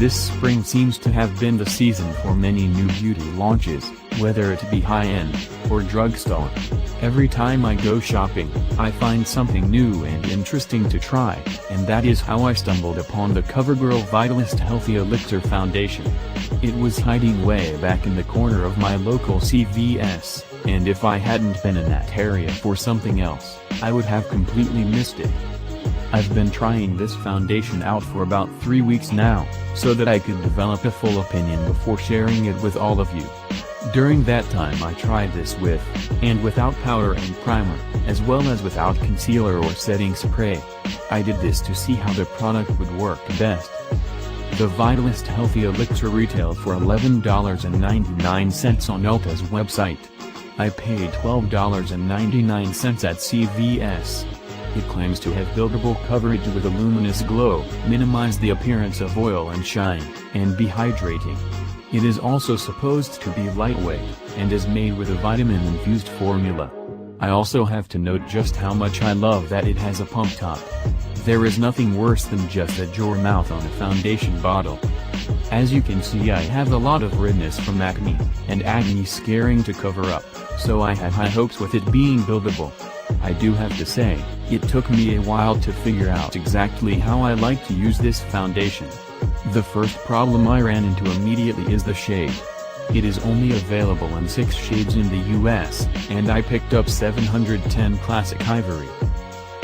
This spring seems to have been the season for many new beauty launches, whether it be high-end, or drugstore. Every time I go shopping, I find something new and interesting to try, and that is how I stumbled upon the Covergirl Vitalist Healthy Elixir Foundation. It was hiding way back in the corner of my local CVS, and if I hadn't been in that area for something else, I would have completely missed it. I've been trying this foundation out for about 3 weeks now, so that I could develop a full opinion before sharing it with all of you. During that time I tried this with, and without powder and primer, as well as without concealer or setting spray. I did this to see how the product would work best. The Vitalist Healthy Elixir retailed for $11.99 on Ulta's website. I paid $12.99 at CVS. It claims to have buildable coverage with a luminous glow, minimize the appearance of oil and shine, and be hydrating. It is also supposed to be lightweight, and is made with a vitamin-infused formula. I also have to note just how much I love that it has a pump top. There is nothing worse than just a jar mouth on a foundation bottle. As you can see, I have a lot of redness from acne, and acne scaring to cover up, so I had high hopes with it being buildable. I do have to say, it took me a while to figure out exactly how I like to use this foundation. The first problem I ran into immediately is the shade. It is only available in 6 shades in the US, and I picked up 710 Classic Ivory.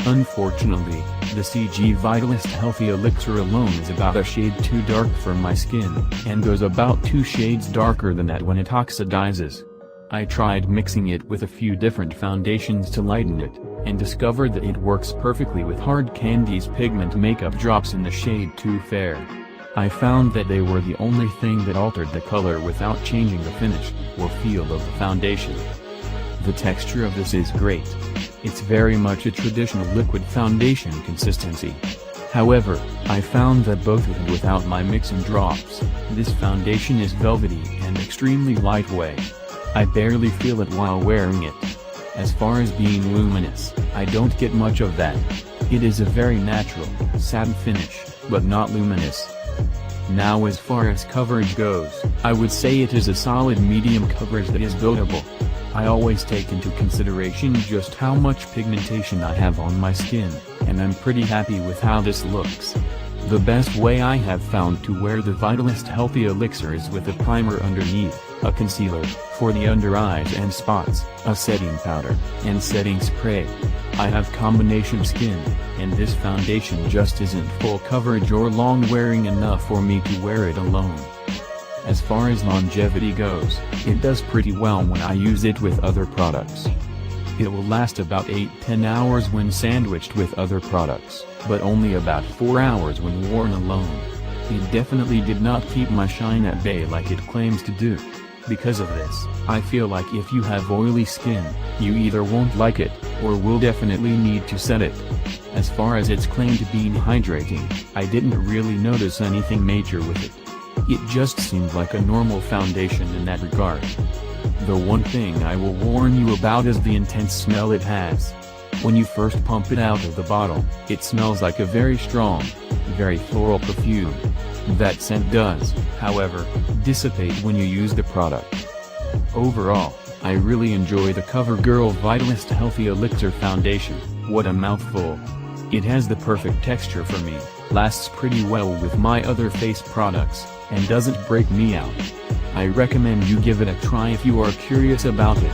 Unfortunately, the CG Vitalist Healthy Elixir alone is about a shade too dark for my skin, and goes about 2 shades darker than that when it oxidizes. I tried mixing it with a few different foundations to lighten it, and discovered that it works perfectly with Hard Candy's pigment makeup drops in the shade Too Fair. I found that they were the only thing that altered the color without changing the finish, or feel of the foundation. The texture of this is great. It's very much a traditional liquid foundation consistency. However, I found that both with and without my mixing drops, this foundation is velvety and extremely lightweight. I barely feel it while wearing it. As far as being luminous, I don't get much of that. It is a very natural, satin finish, but not luminous. Now as far as coverage goes, I would say it is a solid medium coverage that is buildable. I always take into consideration just how much pigmentation I have on my skin, and I'm pretty happy with how this looks. The best way I have found to wear the Vitalist Healthy Elixir is with a primer underneath, a concealer for the under eyes and spots, a setting powder, and setting spray. I have combination skin, and this foundation just isn't full coverage or long wearing enough for me to wear it alone. As far as longevity goes, it does pretty well when I use it with other products. It will last about 8–10 hours when sandwiched with other products, but only about 4 hours when worn alone. It definitely did not keep my shine at bay like it claims to do. Because of this, I feel like if you have oily skin, you either won't like it, or will definitely need to set it. As far as its claim to being hydrating, I didn't really notice anything major with it. It just seemed like a normal foundation in that regard. The one thing I will warn you about is the intense smell it has. When you first pump it out of the bottle, it smells like a very strong, very floral perfume. That scent does, however, dissipate when you use the product. Overall, I really enjoy the Covergirl Vitalist Healthy Elixir Foundation. What a mouthful. It has the perfect texture for me, lasts pretty well with my other face products, and doesn't break me out. I recommend you give it a try if you are curious about it.